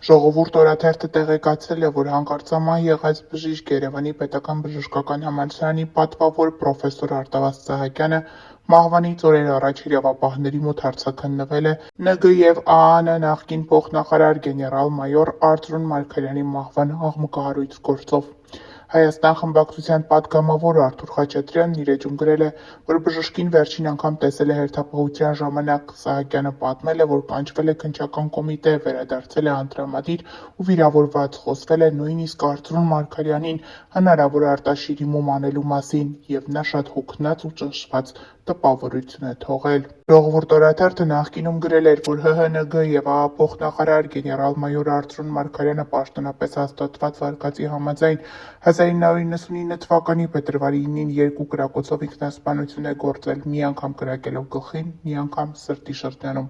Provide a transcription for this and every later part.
Ժողովուրդ օրաթերթը տեղեկացրել է, որ հանկարծամահ եղած բժիշկ Երևանի պետական բժշկական համալսարանի պատվավոր պրոֆեսոր Արտավազդ Սահակյանը մահվանից օրեր առաջ իրավապահների մոտ արձագաննվել է ՆԳ և ԱԱՆ նախկին փոխնախարար գեներալ-մայոր Արծրուն Մարգարյանի մահվան աղմկահարույց գործով։ Հայաստան խմբակցության պատգամավոր Արթուր Խաչատրյանն իր էջում գրել է, որ բժշկին վերջին անգամ տեսել է հերթապահության ժամանակ։ Սահակյանը պատմել է, որ կանչվել է քննչական կոմիտե, վերադարձել է անդրամադիր ու վիրավորված, խոսվել է նույնիսկ Արծրուն Մարգարյանին հնարավոր արտաշիրիմում անելու մասին, և նա շատ հոգնած ու ճնշված տպավորություն է թողել։ Ժողովուրդ օրաթերթը նախկինում գրել էր, որ ՀՀՆԳ և ԱԱ փոխնախարար գեներալ-մայոր Արծրուն Մարգարյանը պաշտոնապես հաստատված վարկածի համաձայն 1999 թվականի փետրվարի 9-ին 2 կրակոցով ինքնասպանություն է գործել, մի անգամ կրակելով գլխին, մի անգամ սրտի շրջանում։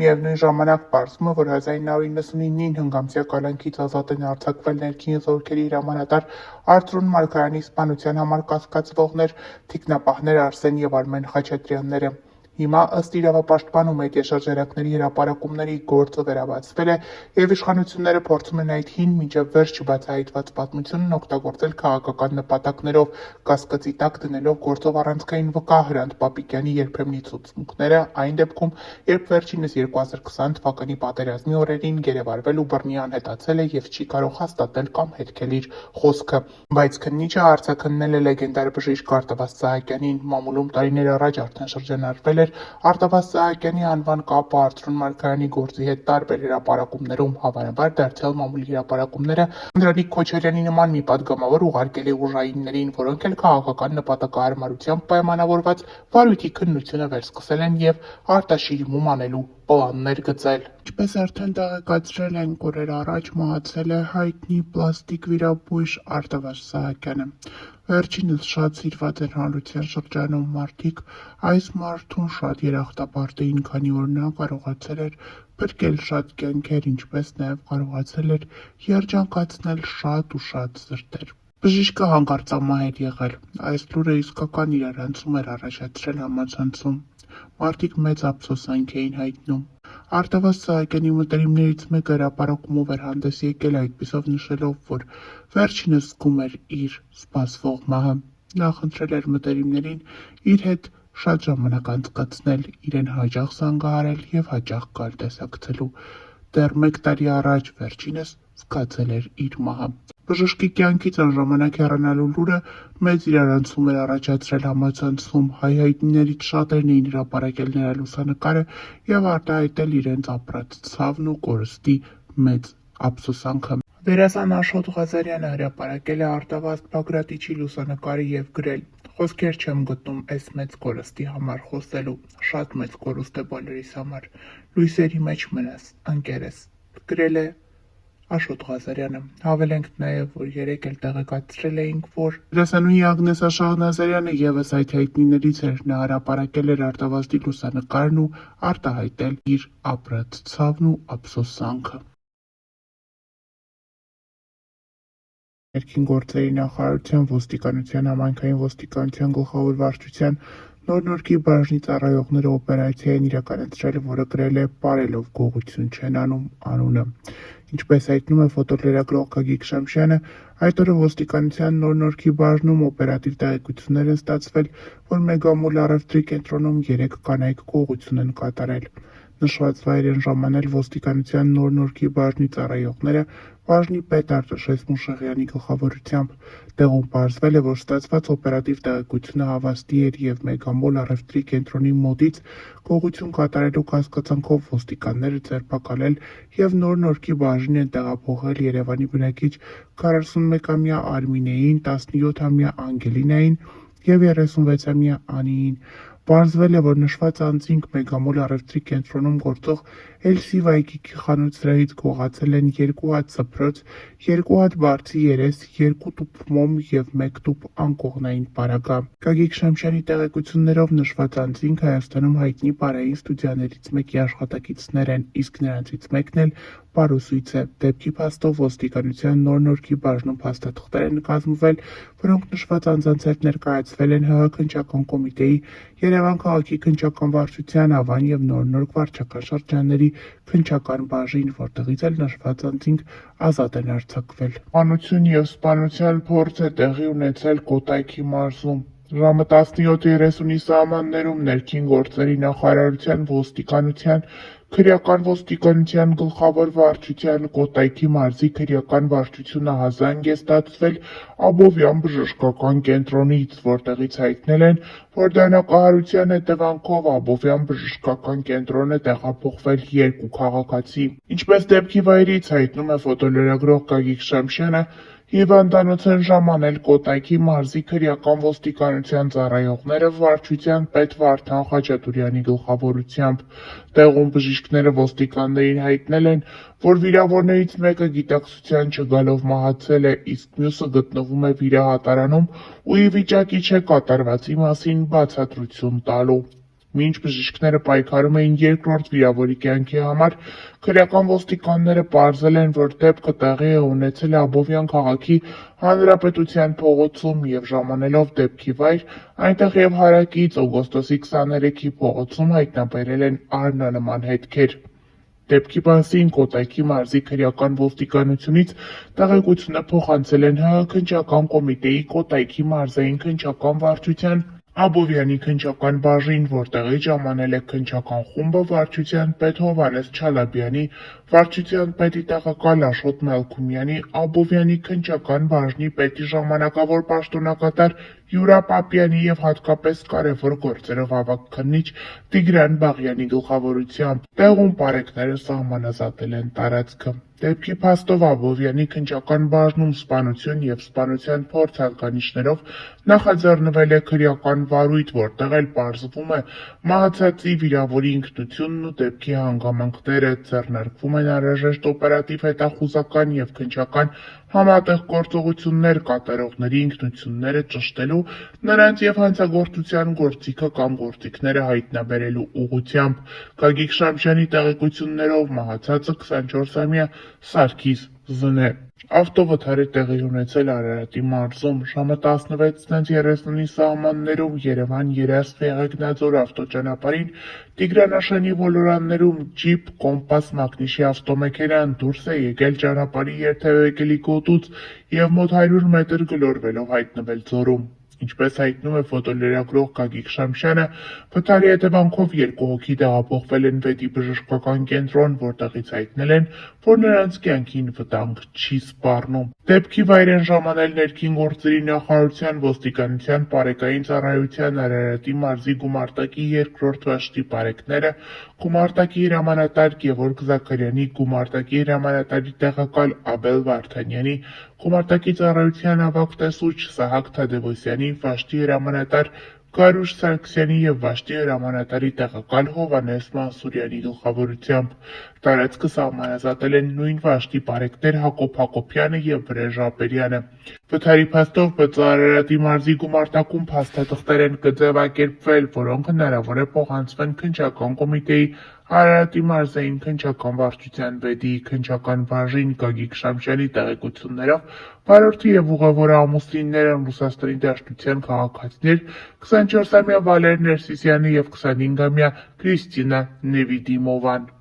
Միևնույն ժամանակ պարզվում է, որ 1999-ին հնգամսյա կալանքից ազատ են արձակվել ներքին զորքերի հրամանատար Արծրուն Մարգարյանի սպանության համար կասկածվողներ թիկնապահներ Արսեն և Արմեն Խաչատրյանները։ Հիմա, ըստ իրավապաշտպան ու մեդիաշրջանակների հրապարակումների, գործը վերաբացվել է, և իշխանությունները փորձում են այդ հին, մինչև վերջ չբացահայտված պատմությունն օգտագործել քաղաքական նպատակներով, կասկածի տակ դնելով գործով առանցքային վկա Հրանտ Պապիկյանի երբեմնի ցուցմունքները, այն դեպքում, երբ վերջինս 2020 թվականի պատերազմի օրերին գերեվարվել ու բռնի անհետացել է և չի կարող հաստատել կամ հերքել իր խոսքը։ Բայց քննիչը արձագաննել է լեգենդար բժիշկ Արտավազդ Սահակյանին։ Մամուլում տարիներ առաջ արդեն շրջանառվել էր Արտավազդ Սահակյանի անվան կապը Արծրուն Մարգարյանի գործի հետ տարբեր հրապարակումներում։ Հավանաբար դարձյալ մամուլի հրապարակումները Անդրանիկ Քոչարյանի նման մի պատգամավոր ուղարկել է ուժայիններին, որոնք էլ քաղաքական նպատակահարմարությամբ պայմանավորված վարույթի քննությունը վերսկսել են և արտաշիրիմում անելու պլաններ գծել։ Ինչպես արդեն տեղեկացրել ենք, օրեր առաջ մահացել է հայտնի պլաստիկ վիրաբույժ Արտավազդ Սահակյանը։ Վերջինս շատ սիրված էր հանրության շրջանում, մարդիկ այս մարդուն շատ երախտապարտ էին, քանի որ նա կարողացել էր փրկել շատ կյանքեր, ինչպես նաև կարողացել էր երջանկացնել շատ ու շատ սրտեր։ Բժիշկը հանկարծամահ էր եղել։ Այս լուրը իսկական իրարանցում էր առաջացրել համացանցում։ Մարդիկ մեծ ափսոսանք էին հայտնում։ Արտավազդ Սահակյանի մտերիմներից մեկը հրապարակումով էր հանդես եկել, այդպիսով նշելով, որ վերջինս զգում էր իր սպասվող մահը։ Նա խնդրել էր մտերիմներին իր հետ շատ ժամանակ անցկացնել, իրեն հաճախ զանգահարել և հաճախ գալ տեսակցելու։ Դեռ 1 տարի առաջ վերջինս զգացել էր իր մահը։ Բժշկի կյանքից անժամանակ հեռանալու լուրը մեծ իրարանցում էր առաջացրել համացանցում։ Հայ հայտնիներից շատերն էին հրապարակել նրա լուսանկարը և արտահայտել իրենց ապրած ցավն ու կորստի մեծ ափսոսանքը։ Դերասան Աշոտ Ղազարյանը հրապարակել է Արտավազդ Բագրատիչի լուսանկարը և գրել. «Խոսքեր չեմ գտնում էս մեծ կորստի համար խոսելու, շատ մեծ կորուստ է բոլորիս համար, լույսերի մեջ մնաս, ընկերս», գրել է Աշոտ Ղազարյանը։ Հավելենք նաև, որ երեկ էլ տեղեկացրել էինք, որ դերասանուհի Ագնեսա Շահնազարյանը ևս այդ հայտնիներից էր։ Նա հրապարակել էր Արտավազդի լուսանկարն ու արտահայտել իր ապրած ցավն ու ափսոսանքը։ Ներքին գործերի նախարարության, ոստիկանության, համայնքային ոստիկանության գլխավոր վարչության Նոր-Նորքի բաժնի ծառայողները օպերացիա են իրականացրել, որը կրել է «Պարելով գողություն չեն անում» անունը։ Ինչպես հայտնում է ֆոտոլրագրող Գագիկ Շամշյանը, այդ օրը ոստիկանության Նոր-Նորքի բաժնում օպերատիվ տեղեկություններ են ստացվել, որ Մեգամոլ առևտրի կենտրոնում 3 կանայք գողություն են կատարել։ Նշված վայր են ժամանել ոստիկանության Նոր-Նորքի բաժնի ծառայողները բաժնի պետ Արտաշես Մուշեղյանի գլխավորությամբ։ Տեղում պարզվել է, որ ստացված օպերատիվ տեղեկությունը հավաստի էր և Մեգամոլ առևտրի կենտրոնի մոտից գողություն կատարելու կասկածանքով ոստիկանները ձերբակալել և Նոր-Նորքի բաժին են տեղափոխել Երևանի բնակիչ 41-ամյա Արմինեին, 17-ամյա Անգելինային և 36-ամյա Անիին։ Պարզվել է, որ նշված անձինք Մեգամոլ առևտրի կենտրոնում գործող Էլսի Վայկիկի խանութ սրահից գողացել են 2 հատ սփռոց, 2 հատ բարձի երես, 2 տուփ մոմ և 1 տուփ անկողնային պարագա։ Գագիկ Շամշյանի տեղեկություններով նշված անձինք Հայաստանում հայտնի պարային ստուդիաներից մեկի աշխատակիցներ են, իսկ նրանցից մեկն էլ պարուսույց է։ Դեպքի փաստով ոստիկանության Նոր-Նորքի բաժնում փաստաթղթեր են կազմվել, որոնք նշված անձանց հետ ներկայացվել են ՀՀ քննչական կոմիտեի, Երևան քաղաքի քննչական վարչության, Ավան և Նոր-Նորք վարչական շրջանների քննչական բաժին, որտեղից էլ նշված անձինք ազատ են արձակվել։ Սպանություն և սպանության փորձ է տեղի ունեցել Կոտայքի մարզում։ Ժամը 17:30-ի սահմաններում ներքին գործերի նախարարության ոստիկանության քրեական ոստիկանության գլխավոր վարչության Կոտայքի մարզի քրեական վարչությունը հազանգ է ստացվել Աբովյան բժշկական կենտրոնից, որտեղից հայտնել են, որ դանակահարության հետևանքով Աբովյան բժշկական կենտրոն է տեղափոխվել 2 քաղաքացի։ Ինչպես դեպքի վայրից հայտնում է ֆոտոլրագրող Գագիկ Շամշյանը, հիվանդանոց են ժամանել Կոտայքի մարզի քրեական ոստիկանության ծառայողները վարչության պետ Վարդան Խաչատուրյանի գլխավորությամբ։ Տեղում բժիշկները ոստիկաններին հայտնել են, որ վիրավորներից մեկը գիտակցության չգալով մահացել է, իսկ մյուսը գտնվում է վիրահատարանում ու ի վիճակի չէ կատարվածի մասին բացատրություն տալու։ Մինչ բժիշկները պայքարում էին երկրորդ վիրավորի կյանքի համար, քրեական ոստիկանները պարզել են, որ դեպքը տեղի է ունեցել Աբովյան քաղաքի Հանրապետության փողոցում և ժամանելով դեպքի վայր, այնտեղ և հարակից օգոստոսի 23-ի փողոցում հայտնաբերել են առնանման հետքեր։ Դեպքի մասին Կոտայքի մարզի քրեական ոստիկանությունից տեղեկությունը փոխանցել են ՀՀ քննչական կոմիտեի Կոտայքի մարզային քննչական վարչության Աբովյանի քննչական բաժին, որտեղից ժամանել է քննչական խումբը վարչության պետ Հովհաննես Չալաբյանի, վարչության պետի տեղակալ Աշոտ Մելքումյանի, Աբովյանի քննչական բաժնի պետի ժամանակավոր պաշտոնակատար Յուրա Պապյանի և հատկապես կարևոր գործերով ավագ քննիչ Տիգրան Բաղյանի գլխավորությամբ։ Տեղում պարեկները սահմանազատել են տարածքը։ Դեպքի փաստով Աբովյանի քննչական բաժնում սպանություն և սպանության փորձ հատկանիշներով նախաձեռնվել է քրեական վարույթ, որտեղ էլ պարզվում է մահացածի վիրավորի ինքնությունն ու դեպքի հանգամանքները, ձեռնարկվում են անհրաժեշտ օպերատիվ հետախուզական և քննչական համատեղ գործողություններ կատարողների ինքնությունները ճշտելու, նրանց և հանցագործության գործիքը կամ գործիքները հայտնաբերելու ուղղությամբ։ Գագիկ Շամշյանի տեղեկություններով մահացածը 24-ամյա Սարգիս Զ. է։ Ավտովթար է տեղի ունեցել Արարատի մարզում։ Ժամը 16:30-ի սահմաններում Երևան-Երասխ-Եղեգնաձոր ավտոճանապարհին Տիգրանաշենի ոլորաններում ջիպ Կոմպաս մակնիշի ավտոմեքենան դուրս է եկել ճանապարհի երթևեկելի գոտուց և մոտ 100 մետր գլորվելով հայտնվել ձորում։ Ինչպես հայտնում է ֆոտոլրագրող Գագիկ Շամշյանը, վթարի հետևանքով 2 հոգի տեղափոխվել են Վետի բժշկական կենտրոն, որտեղից հայտնել են, որ նրանց կյանքին վտանգ չի սպառնում։ Դեպքի վայր են ժամանել ներքին գործերի նախարարության ոստիկանության պարեկային ծառայության Արարատի մարզի գումարտակի 2-րդ վաշտի պարեկները, գումարտակի հրամանատար Գևորգ Զաքարյանի, գումարտակի հրամանատարի տեղակալ Աբել Վարդանյանի, գումարտակի ծառայության ավագ տեսուչ Սահակ Թադևոսյանի, վաշտի հրամանատար Գարուշ Սարգսյանի և վաշտի հրամանատարի տեղակալ Հովհաննես Մանսուրյանի գլխավորությամբ։ Տարածքը սահմանազատել են նույն վաշտի պարեկներ Հակոբ Հակոբյանը և Վրեժ Ապերյանը։ Վթարի փաստով ԲԾ Արարատի մարզի գումարտակում փաստաթղթեր են կձևակերպվել, որոնք հնարավոր է փոխանցվեն քննչական կոմիտեի Արարատի մարզային քննչական վարչության պետի քննչական բաժին։ Գագիկ Շամշյանի տեղեկություններով վարորդի և ուղևորը ամուսիններ են Ռուսաստանի Դաշնության քաղաքացիներ 24-ամյա Վալեր Ներսիսյանը և 25-ամյա Կրիստինա Նևիդիմովան։